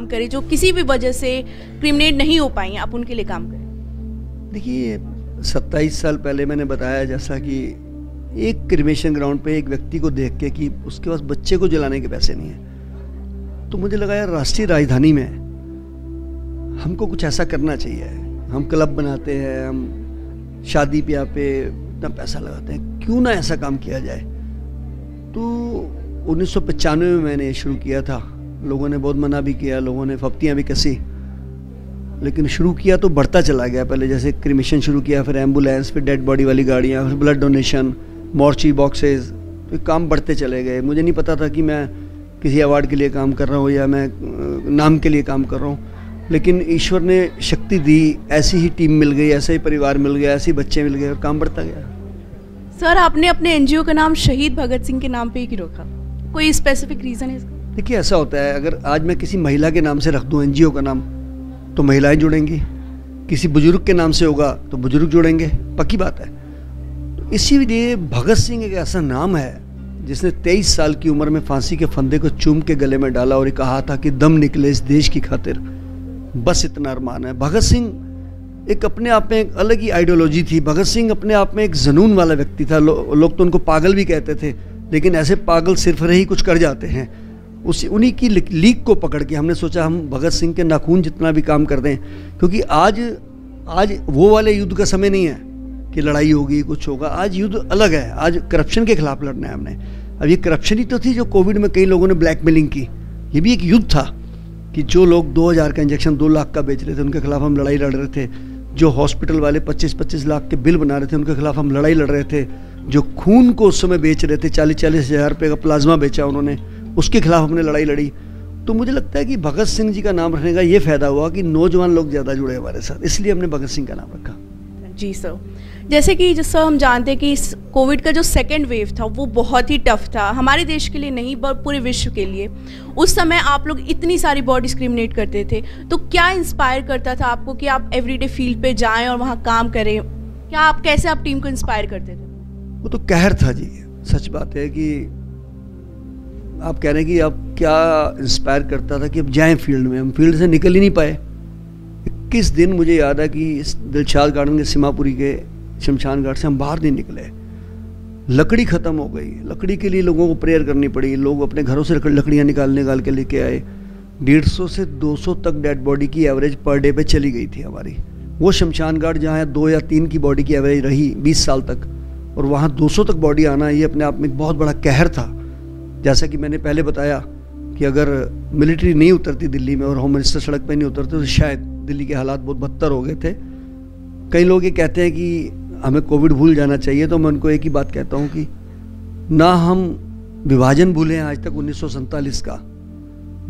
करें जो किसी भी वजह से क्रिमिनेट नहीं हो पाई हैं, आप उनके लिए काम करें? देखिए 27 साल पहले मैंने बताया जैसा कि एक क्रिमेशन ग्राउंड पे एक व्यक्ति को देख के कि उसके पास बच्चे को जलाने के पैसे नहीं है, तो मुझे लगा यार राष्ट्रीय राजधानी में हमको कुछ ऐसा करना चाहिए। हम क्लब बनाते हैं, हम शादी ब्याह पे इतना पैसा लगाते हैं, क्यों ना ऐसा काम किया जाए। तो 1995 में मैंने ये शुरू किया था। लोगों ने बहुत मना भी किया, लोगों ने फप्तियाँ भी कसी, लेकिन शुरू किया तो बढ़ता चला गया। पहले जैसे क्रिमेशन शुरू किया, फिर एम्बुलेंस, फिर डेड बॉडी वाली गाड़ियाँ, फिर ब्लड डोनेशन, मॉर्ची बॉक्सेस, तो काम बढ़ते चले गए। मुझे नहीं पता था कि मैं किसी अवार्ड के लिए काम कर रहा हूँ या मैं नाम के लिए काम कर रहा हूँ, लेकिन ईश्वर ने शक्ति दी, ऐसी ही टीम मिल गई, ऐसा ही परिवार मिल गया, ऐसे ही बच्चे मिल गए और काम बढ़ता गया। सर, आपने अपने एनजीओ का नाम शहीद भगत सिंह के नाम पे ही क्यों रखा? कोई स्पेसिफिक रीज़न है इसका? देखिए ऐसा होता है, अगर आज मैं किसी महिला के नाम से रख दूँ एनजीओ का नाम तो महिलाएं जुड़ेंगी, किसी बुजुर्ग के नाम से होगा तो बुजुर्ग जुड़ेंगे, पक्की बात है। तो इसीलिए भगत सिंह एक ऐसा नाम है जिसने 23 साल की उम्र में फांसी के फंदे को चूम के गले में डाला और ये कहा था कि दम निकले इस देश की खातिर, बस इतना अरमान है। भगत सिंह एक अपने आप में एक अलग ही आइडियोलॉजी थी। भगत सिंह अपने आप में एक जुनून वाला व्यक्ति था। लोग तो उनको पागल भी कहते थे, लेकिन ऐसे पागल सिर्फ रही कुछ कर जाते हैं। उन्हीं की लीक को पकड़ के हमने सोचा हम भगत सिंह के नाखून जितना भी काम कर दें, क्योंकि आज वो वाले युद्ध का समय नहीं है कि लड़ाई होगी कुछ होगा। आज युद्ध अलग है, आज करप्शन के खिलाफ लड़ना है हमने। अब ये करप्शन ही तो थी जो कोविड में कई लोगों ने ब्लैकमेलिंग की, ये भी एक युद्ध था कि जो लोग 2000 का इंजेक्शन 2 लाख का बेच रहे थे उनके खिलाफ हम लड़ाई लड़ रहे थे। जो हॉस्पिटल वाले 25-25 लाख के बिल बना रहे थे उनके खिलाफ हम लड़ाई लड़ रहे थे। जो खून को उस समय बेच रहे थे, 40-40 हज़ार रुपये का प्लाज्मा बेचा उन्होंने, उसके खिलाफ हमने लड़ाई लड़ी। तो मुझे लगता है कि भगत सिंह जी का नाम रखने का ये फ़ायदा हुआ कि नौजवान लोग ज़्यादा जुड़े हमारे साथ, इसलिए हमने भगत सिंह का नाम रखा। जी सर, जैसे कि जिससे हम जानते हैं कि कोविड का जो सेकेंड वेव था वो बहुत ही टफ था, हमारे देश के लिए नहीं पर पूरे विश्व के लिए। उस समय आप लोग इतनी सारी बॉडी डिस्क्रिमिनेट करते थे, तो क्या इंस्पायर करता था आपको कि आप एवरीडे फील्ड पे जाएं और वहाँ काम करें? क्या आप कैसे आप टीम को इंस्पायर करते थे? वो तो कहर था जी। सच बात है कि आप कह रहे हैं कि आप क्या इंस्पायर करता था कि अब जाएं फील्ड में। हम फील्ड से निकल ही नहीं पाए। 21 दिन मुझे याद है कि इस दिलशाद गार्डन के सीमापुरी के शमशान घाट से हम बाहर नहीं निकले। लकड़ी ख़त्म हो गई, लकड़ी के लिए लोगों को प्रेयर करनी पड़ी। लोग अपने घरों से लकड़ियाँ निकाल के लेके आए। 150 से 200 तक डेड बॉडी की एवरेज पर डे पे चली गई थी हमारी। वो शमशान घाट जहाँ 2 या 3 की बॉडी की एवरेज रही 20 साल तक, और वहाँ 200 तक बॉडी आना, ये अपने आप में एक बहुत बड़ा कहर था। जैसा कि मैंने पहले बताया कि अगर मिलिट्री नहीं उतरती दिल्ली में और होम मिनिस्टर सड़क पर नहीं उतरते तो शायद दिल्ली के हालात बहुत बदतर हो गए थे। कई लोग ये कहते हैं कि हमें कोविड भूल जाना चाहिए, तो मैं उनको एक ही बात कहता हूँ कि ना हम विभाजन भूले हैं आज तक 1947 का,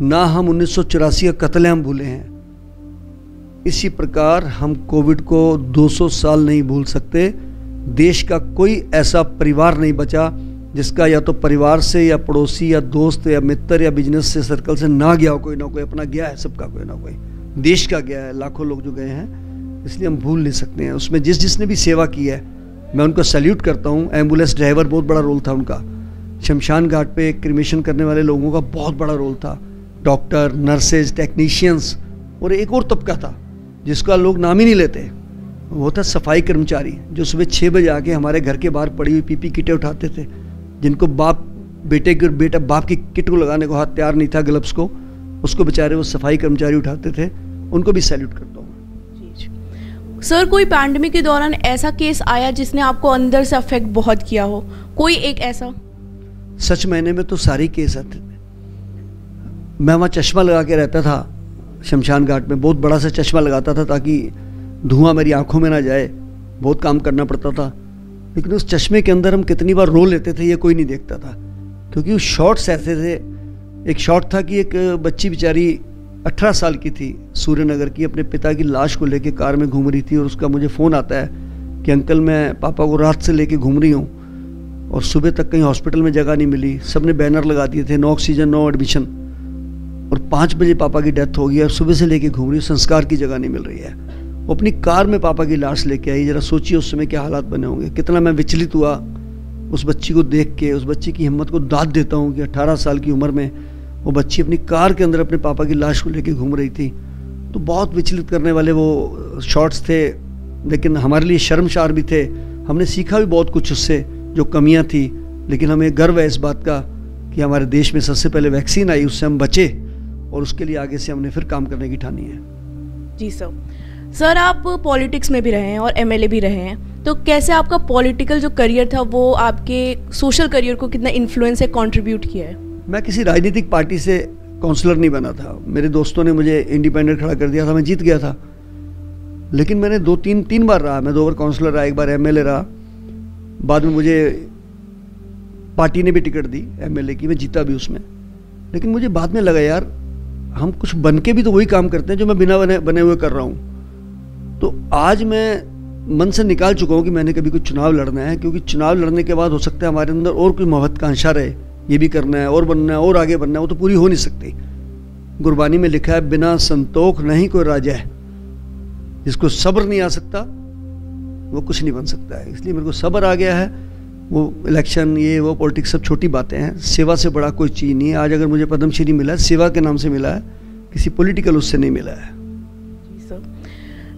ना हम 1984 का कत्लेआम भूले हैं। इसी प्रकार हम कोविड को 200 साल नहीं भूल सकते। देश का कोई ऐसा परिवार नहीं बचा जिसका या तो परिवार से या पड़ोसी या दोस्त या मित्र या बिजनेस से सर्कल से ना गया हो। कोई ना कोई अपना गया है, सबका कोई ना कोई देश का गया है, लाखों लोग जो गए हैं, इसलिए हम भूल नहीं सकते हैं। उसमें जिसने भी सेवा की है मैं उनको सैल्यूट करता हूँ। एम्बुलेंस ड्राइवर, बहुत बड़ा रोल था उनका। शमशान घाट पे क्रिमेशन करने वाले लोगों का बहुत बड़ा रोल था। डॉक्टर, नर्सेज, टेक्नीशियंस, और एक और तबका था जिसका लोग नाम ही नहीं लेते, वो था सफाई कर्मचारी, जो सुबह 6 बजे आके हमारे घर के बाहर पड़ी हुई पीपी किटें उठाते थे, जिनको बाप बेटे की और बेटा बाप की किट को लगाने को हाथ तैयार नहीं था, ग्लव्स को, उसको बेचारे वो सफाई कर्मचारी उठाते थे। उनको भी सैल्यूट करता हूँ। सर, कोई पैंडेमिक के दौरान ऐसा केस आया जिसने आपको अंदर से अफेक्ट बहुत किया हो? कोई एक ऐसा? सच महीने में तो सारे केस आते थे। मैं वहाँ चश्मा लगा के रहता था शमशान घाट में, बहुत बड़ा सा चश्मा लगाता था ताकि धुआं मेरी आंखों में ना जाए। बहुत काम करना पड़ता था, लेकिन उस चश्मे के अंदर हम कितनी बार रो लेते थे ये कोई नहीं देखता था, क्योंकि उस शॉट्स ऐसे थे। एक शॉट था कि एक बच्ची बेचारी 18 साल की थी, सूर्यनगर की, अपने पिता की लाश को लेके कार में घूम रही थी, और उसका मुझे फ़ोन आता है कि अंकल मैं पापा को रात से लेके घूम रही हूँ और सुबह तक कहीं हॉस्पिटल में जगह नहीं मिली। सबने बैनर लगा दिए थे, नो ऑक्सीजन नो एडमिशन, और 5 बजे पापा की डेथ हो गई है, सुबह से लेके घूम रही हूँ, संस्कार की जगह नहीं मिल रही है। वो अपनी कार में पापा की लाश लेके आई। ज़रा सोचिए उस समय क्या हालात बने होंगे। कितना मैं विचलित हुआ उस बच्ची को देख के, उस बच्ची की हिम्मत को दाद देता हूँ कि 18 साल की उम्र में वो बच्ची अपनी कार के अंदर अपने पापा की लाश को लेके घूम रही थी। तो बहुत विचलित करने वाले वो शॉट्स थे, लेकिन हमारे लिए शर्मसार भी थे। हमने सीखा भी बहुत कुछ उससे, जो कमियां थी, लेकिन हमें गर्व है इस बात का कि हमारे देश में सबसे पहले वैक्सीन आई, उससे हम बचे और उसके लिए आगे से हमने फिर काम करने की ठानी है। जी सर, आप पॉलिटिक्स में भी रहे हैं और एमएलए भी रहे हैं, तो कैसे आपका पॉलिटिकल जो करियर था वो आपके सोशल करियर को कितना इन्फ्लुएंस है, कंट्रीब्यूट किया है? मैं किसी राजनीतिक पार्टी से काउंसलर नहीं बना था। मेरे दोस्तों ने मुझे इंडिपेंडेंट खड़ा कर दिया था, मैं जीत गया था। लेकिन मैंने तीन बार रहा। मैं 2 बार काउंसलर रहा, 1 बार एमएलए रहा। बाद में मुझे पार्टी ने भी टिकट दी एमएलए की, मैं जीता भी उसमें। लेकिन मुझे बाद में लगा यार, हम कुछ बन के भी तो वही काम करते हैं जो मैं बिना बने हुए कर रहा हूँ। तो आज मैं मन से निकाल चुका हूँ कि मैंने कभी कोई चुनाव लड़ना है, क्योंकि चुनाव लड़ने के बाद हो सकता है हमारे अंदर और कोई महत्वाकांक्षा रहे, ये भी करना है और बनना है और आगे बनना है, वो तो पूरी हो नहीं सकती। गुरबानी में लिखा है, बिना संतोख नहीं कोई राजा है। जिसको सब्र नहीं आ सकता वो कुछ नहीं बन सकता है। इसलिए मेरे को सब्र आ गया है। वो इलेक्शन, ये वो पॉलिटिक्स सब छोटी बातें हैं। सेवा से बड़ा कोई चीज़ नहीं है। आज अगर मुझे पद्मश्री मिला है, सेवा के नाम से मिला है, किसी पॉलिटिकल उससे नहीं मिला है।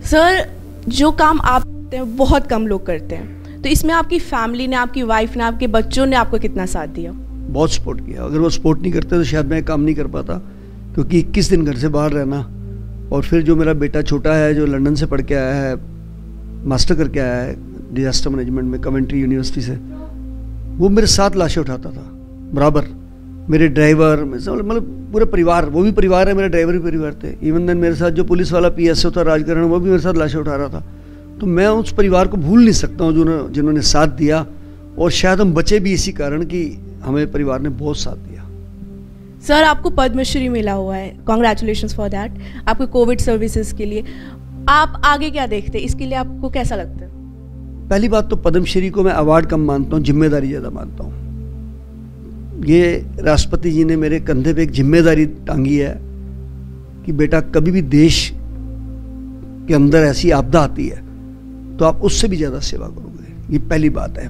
सर, जो काम आप करते हैं बहुत कम लोग करते हैं, तो इसमें आपकी फैमिली ने, आपकी वाइफ ने, आपके बच्चों ने आपको कितना साथ दिया? बहुत सपोर्ट किया। अगर वो सपोर्ट नहीं करते तो शायद मैं काम नहीं कर पाता, क्योंकि 21 दिन घर से बाहर रहना, और फिर जो मेरा बेटा छोटा है जो लंदन से पढ़ के आया है, मास्टर करके आया है डिजास्टर मैनेजमेंट में कवेंट्री यूनिवर्सिटी से, वो मेरे साथ लाशें उठाता था बराबर। मेरे ड्राइवर, मतलब पूरे परिवार, वो भी परिवार है, मेरे ड्राइवर भी परिवार थे। इवन देन मेरे साथ जो पुलिस वाला PSO था राजकरण, वो भी मेरे साथ लाशें उठा रहा था। तो मैं उस परिवार को भूल नहीं सकता हूँ जिन्होंने साथ दिया, और शायद हम बचे भी इसी कारण कि हमें परिवार ने बहुत साथ दिया। सर, आपको पद्मश्री मिला हुआ है, कॉन्ग्रेचुलेशंस फॉर दैट, आपको कोविड सर्विसेज के लिए। आप आगे क्या देखते हैं, इसके लिए आपको कैसा लगता है? पहली बात तो पद्मश्री को मैं अवार्ड कम मानता हूँ, जिम्मेदारी ज़्यादा मानता हूँ। ये राष्ट्रपति जी ने मेरे कंधे पे एक जिम्मेदारी टांगी है कि बेटा, कभी भी देश के अंदर ऐसी आपदा आती है तो आप उससे भी ज़्यादा सेवा करोगे। ये पहली बात है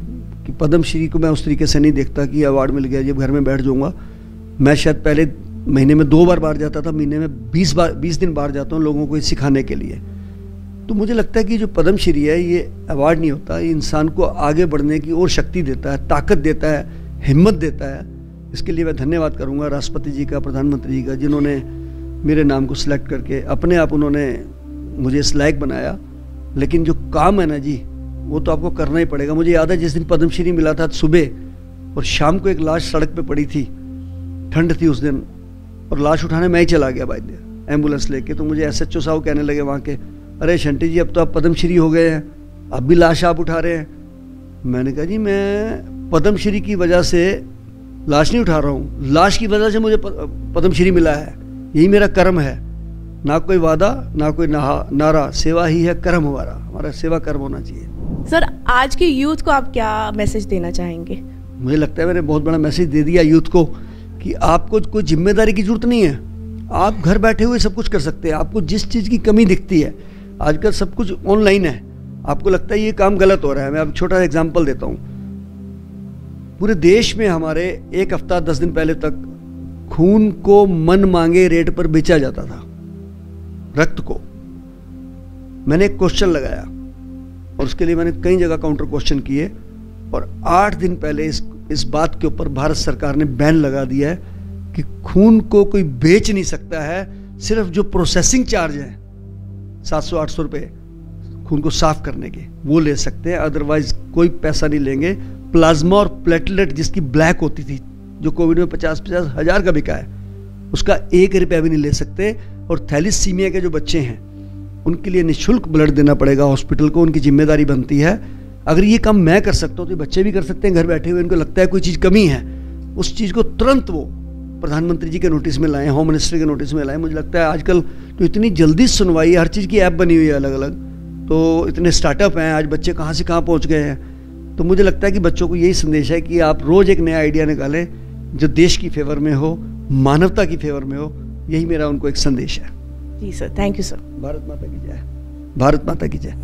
कि पद्मश्री को मैं उस तरीके से नहीं देखता कि अवार्ड मिल गया जब घर में बैठ जाऊँगा। मैं शायद पहले महीने में 2 बार बाहर जाता था, महीने में 20 दिन बाहर जाता हूँ लोगों को सिखाने के लिए। तो मुझे लगता है कि जो पद्मश्री है, ये अवार्ड नहीं होता, ये इंसान को आगे बढ़ने की और शक्ति देता है, ताकत देता है, हिम्मत देता है। इसके लिए मैं धन्यवाद करूंगा राष्ट्रपति जी का, प्रधानमंत्री जी का, जिन्होंने मेरे नाम को सिलेक्ट करके अपने आप उन्होंने मुझे इस लायक बनाया। लेकिन जो काम है ना जी, वो तो आपको करना ही पड़ेगा। मुझे याद है जिस दिन पद्मश्री मिला था, सुबह और शाम को एक लाश सड़क पे पड़ी थी, ठंड थी उस दिन, और लाश उठाने मैं ही चला गया भाई एम्बुलेंस लेके। तो मुझे SHO साहब कहने लगे वहाँ के, अरे शंटी जी, अब तो आप पद्मश्री हो गए हैं, अब भी लाश आप उठा रहे हैं। मैंने कहा जी, मैं पद्मश्री की वजह से लाश नहीं उठा रहा हूँ, लाश की वजह से मुझे पद्मश्री मिला है। यही मेरा कर्म है, ना कोई वादा ना कोई नारा, सेवा ही है कर्म हमारा सेवा कर्म होना चाहिए। सर, आज के यूथ को आप क्या मैसेज देना चाहेंगे? मुझे लगता है मैंने बहुत बड़ा मैसेज दे दिया यूथ को कि आपको कोई जिम्मेदारी की जरूरत नहीं है। आप घर बैठे हुए सब कुछ कर सकते हैं। आपको जिस चीज़ की कमी दिखती है, आजकल सब कुछ ऑनलाइन है, आपको लगता है ये काम गलत हो रहा है। मैं अब छोटा एग्जांपल देता हूँ। पूरे देश में हमारे 1 हफ्ता 10 दिन पहले तक खून को मन मांगे रेट पर बेचा जाता था, रक्त को। मैंने एक क्वेश्चन लगाया और उसके लिए मैंने कई जगह काउंटर क्वेश्चन किए, और 8 दिन पहले इस बात के ऊपर भारत सरकार ने बैन लगा दिया है कि खून को कोई बेच नहीं सकता है। सिर्फ जो प्रोसेसिंग चार्ज है 700-800 रुपये खून को साफ करने के, वो ले सकते हैं, अदरवाइज कोई पैसा नहीं लेंगे। प्लाज्मा और प्लेटलेट जिसकी ब्लैक होती थी, जो कोविड में 50-50 हज़ार का बिका है, उसका 1 रुपया भी नहीं ले सकते। और थैलीसीमिया के जो बच्चे हैं उनके लिए निःशुल्क ब्लड देना पड़ेगा हॉस्पिटल को, उनकी जिम्मेदारी बनती है। अगर ये काम मैं कर सकता हूँ तो बच्चे भी कर सकते हैं घर बैठे हुए। इनको लगता है कोई चीज़ कमी है, उस चीज़ को तुरंत वो प्रधानमंत्री जी के नोटिस में लाएं, होम मिनिस्टर के नोटिस में लाएं। मुझे लगता है आजकल तो इतनी जल्दी सुनवाई, हर चीज़ की ऐप बनी हुई है अलग अलग, तो इतने स्टार्टअप हैं, आज बच्चे कहाँ से कहाँ पहुँच गए हैं। तो मुझे लगता है कि बच्चों को यही संदेश है कि आप रोज़ एक नया आइडिया निकालें जो देश की फेवर में हो, मानवता की फेवर में हो। यही मेरा उनको एक संदेश है। जी sir, thank you sir. Bharat Mata की जय। भारत माता की जय।